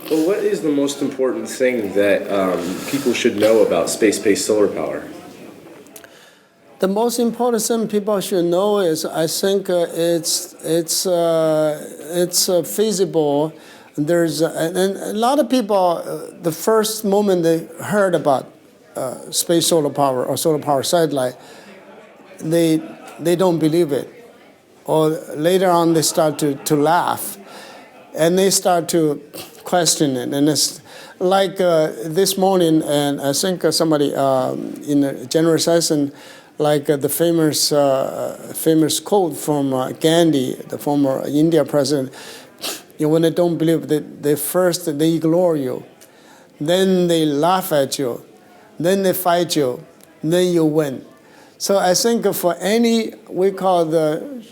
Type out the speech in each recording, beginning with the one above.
Well, what is the most important thing that people should know about space-based solar power? The most important thing people should know is I think it's feasible. There's and a lot of people the first moment they heard about space solar power or solar power satellite, they don't believe it, or later on they start to laugh, and they start to question it, and it's like this morning, and I think somebody in a general session. Like the famous quote from Gandhi, the former India president, when they don't believe that they ignore you, then they laugh at you, then they fight you, then you win. So I think for any, we call the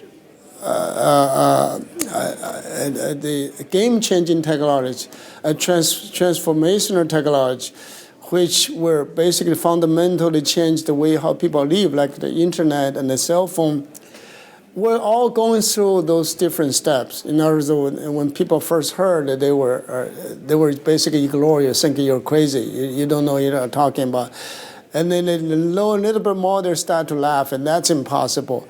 game-changing technology, a transformational technology, which will basically fundamentally change the way how people live, like the internet and the cell phone. We're all going through those different steps. In other words, when people first heard it, they were basically ignoring you, thinking you're crazy. You don't know what you're talking about. And then they know a little bit more, they start to laugh, and that's impossible.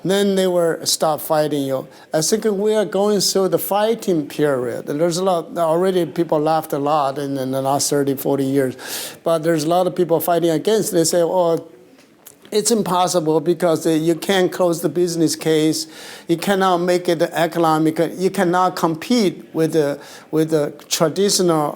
Then they were stop fighting you. I think we are going through the fighting period. There's a lot, already people laughed a lot in the last 30, 40 years. But there's a lot of people fighting against. They say, oh, it's impossible because you can't close the business case. You cannot make it economic. You cannot compete with the traditional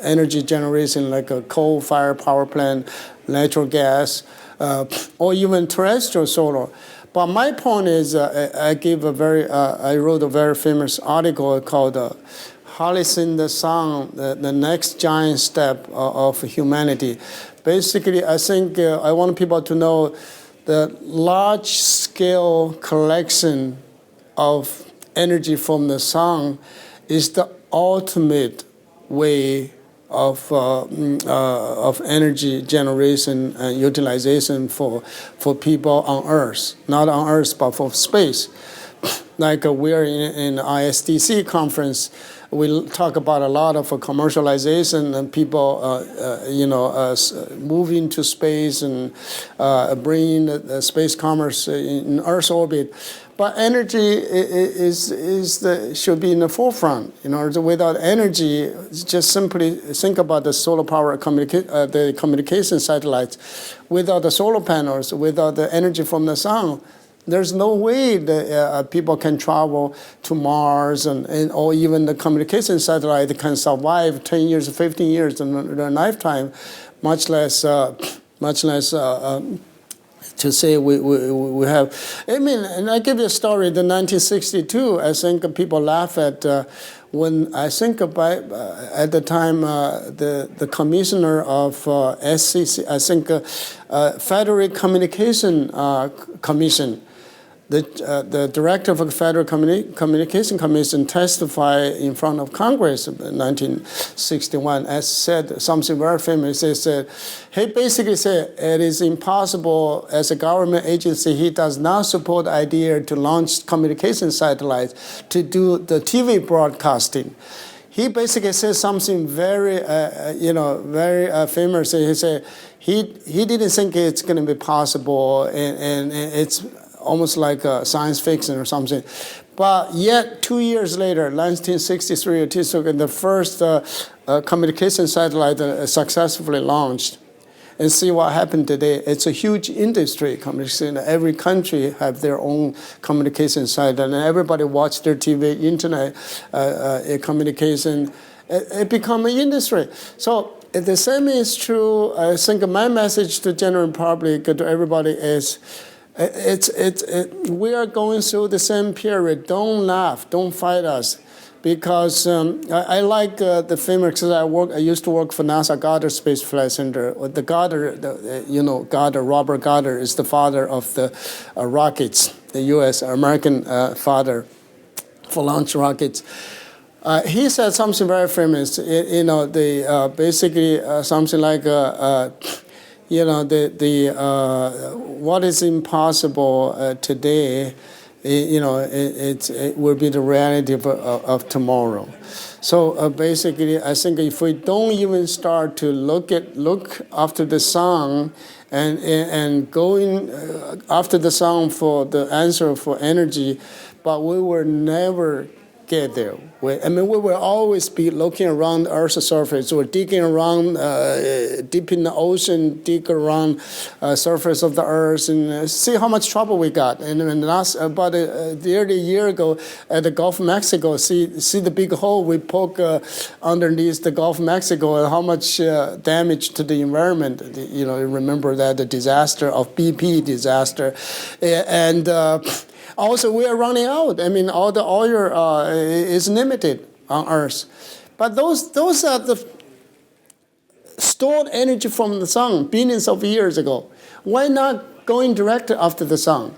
energy generation like a coal-fired power plant, natural gas, or even terrestrial solar. But my point is, I wrote a very famous article called "Harnessing the Sun: The Next Giant Step of Humanity." Basically, I think I want people to know the large-scale collection of energy from the sun is the ultimate way of energy generation and utilization for people on Earth, not on Earth, but for space. Like we're in ISDC conference, we talk about a lot of commercialization and people, moving to space and bringing the space commerce in Earth orbit. But energy should be in the forefront. Without energy, just simply think about the solar power the communication satellites. Without the solar panels, without the energy from the sun, there's no way that people can travel to Mars or even the communication satellite can survive 10 years, 15 years in their lifetime, much less to say we have. I mean, and I give you a story. In 1962, I think people laugh at when I think about at the time the commissioner of SCC, I think Federal Communication Commission. The director of the Federal Communication Commission testified in front of Congress in 1961 and said something very famous. He said, he basically said it is impossible as a government agency. He does not support the idea to launch communication satellites to do the TV broadcasting. He basically said something very, very famous. He said he didn't think it's going to be possible, and it's almost like science fiction or something. But yet, 2 years later, 1963, the first communication satellite successfully launched. And see what happened today. It's a huge industry. Communication. Every country have their own communication satellite, and everybody watch their TV, internet, communication. It become an industry. So the same is true. I think my message to general public, to everybody is, we are going through the same period. Don't laugh. Don't fight us. Because I like the famous, I used to work for NASA Goddard Space Flight Center. The Goddard, Robert Goddard is the father of the rockets, the U.S. American father for launch rockets. He said something very famous. Basically something like, what is impossible today it will be the reality of tomorrow. So basically, I think if we don't even start to look after the sun and going after the sun for the answer for energy, but we will never get there. We will always be looking around Earth's surface or digging around deep in the ocean, dig around surface of the Earth and see how much trouble we got. And about nearly a year ago at the Gulf of Mexico, see the big hole we poke underneath the Gulf of Mexico and how much damage to the environment. Remember that the disaster of BP disaster. And also, we are running out. All the oil is limited on Earth. But those are the stored energy from the sun billions of years ago. Why not going direct after the sun?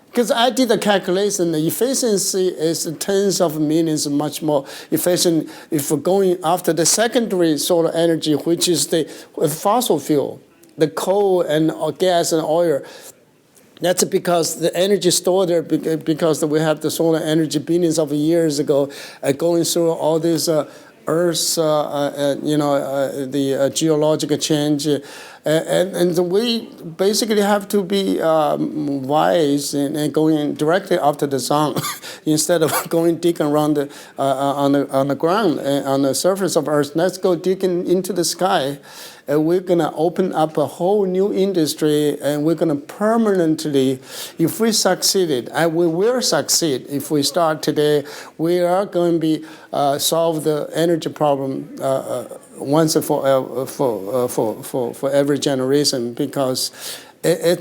Because I did the calculation, the efficiency is tens of millions much more efficient if we're going after the secondary solar energy, which is the fossil fuel, the coal and gas and oil. That's because the energy stored there, because we have the solar energy billions of years ago, going through all these Earth's, the geological change. And we basically have to be wise and going directly after the sun instead of going digging around on the ground, on the surface of Earth. Let's go digging into the sky. And we're going to open up a whole new industry, and we're going to permanently, if we succeeded, and we will succeed if we start today, we are going to be solve the energy problem once and for every generation, because I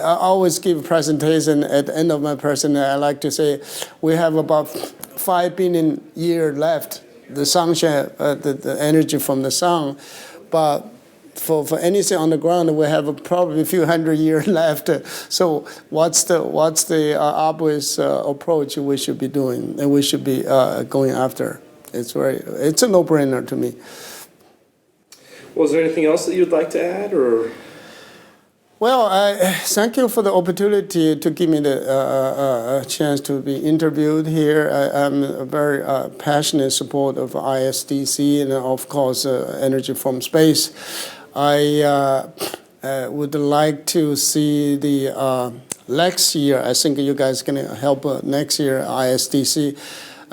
always give a presentation at the end of my presentation. I like to say we have about 5 billion years left. The sunshine, the energy from the sun, but for anything on the ground, we have probably a few hundred years left. So what's the obvious approach we should be doing and we should be going after? It's a no-brainer to me. Well, is there anything else that you'd like to add, or? Well, thank you for the opportunity to give me the chance to be interviewed here. I'm a very passionate supporter of ISDC and, of course, energy from space. I would like to see the next year, I think you guys can help next year, ISDC.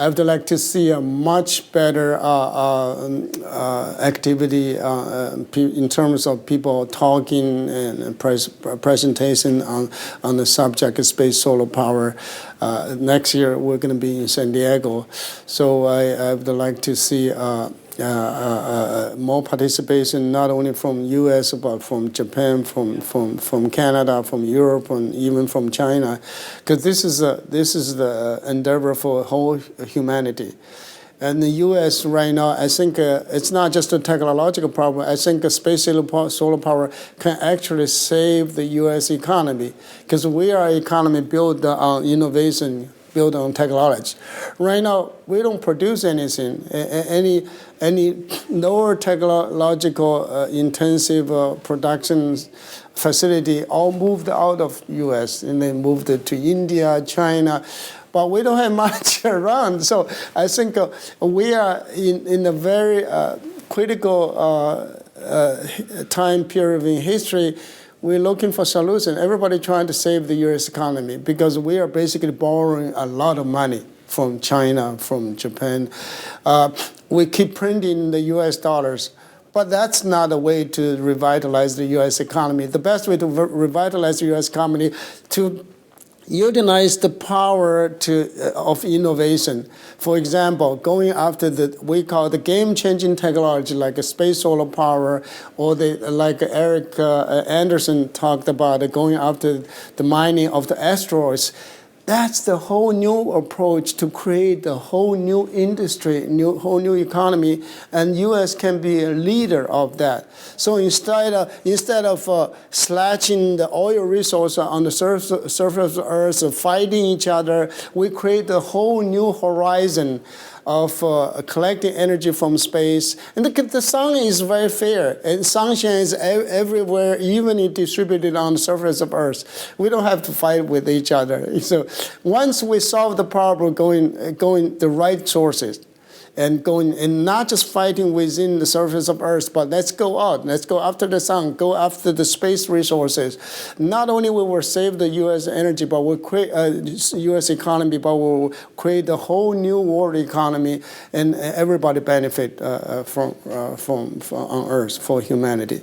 I would like to see a much better activity in terms of people talking and presentation on the subject of space solar power. Next year, we're going to be in San Diego. So I would like to see more participation, not only from U.S., but from Japan, from Canada, from Europe, and even from China, because this is the endeavor for whole humanity. And the U.S. right now, I think it's not just a technological problem. I think space solar power can actually save the U.S. economy, because we are an economy built on innovation, built on technology. Right now, we don't produce anything, any lower technological intensive production facility all moved out of U.S. and then moved to India, China. But we don't have much around. So I think we are in a very critical time period in history. We're looking for solutions. Everybody trying to save the U.S. economy, because we are basically borrowing a lot of money from China, from Japan. We keep printing the U.S. dollars. But that's not a way to revitalize the U.S. economy. The best way to revitalize the U.S. economy to utilize the power of innovation. For example, going after we call the game-changing technology like a space solar power, or like Eric Anderson talked about, going after the mining of the asteroids. That's the whole new approach to create a whole new industry, whole new economy, and U.S. can be a leader of that. So instead of slashing the oil resource on the surface of the Earth, fighting each other, we create a whole new horizon of collecting energy from space. And the sun is very fair, and sunshine is everywhere, evenly distributed on the surface of Earth. We don't have to fight with each other. So once we solve the problem, going the right sources, and not just fighting within the surface of Earth, but let's go out. Let's go after the sun. Go after the space resources. Not only will we save the U.S. energy, but we'll create U.S. economy, but we'll create a whole new world economy, and everybody benefit from on Earth for humanity.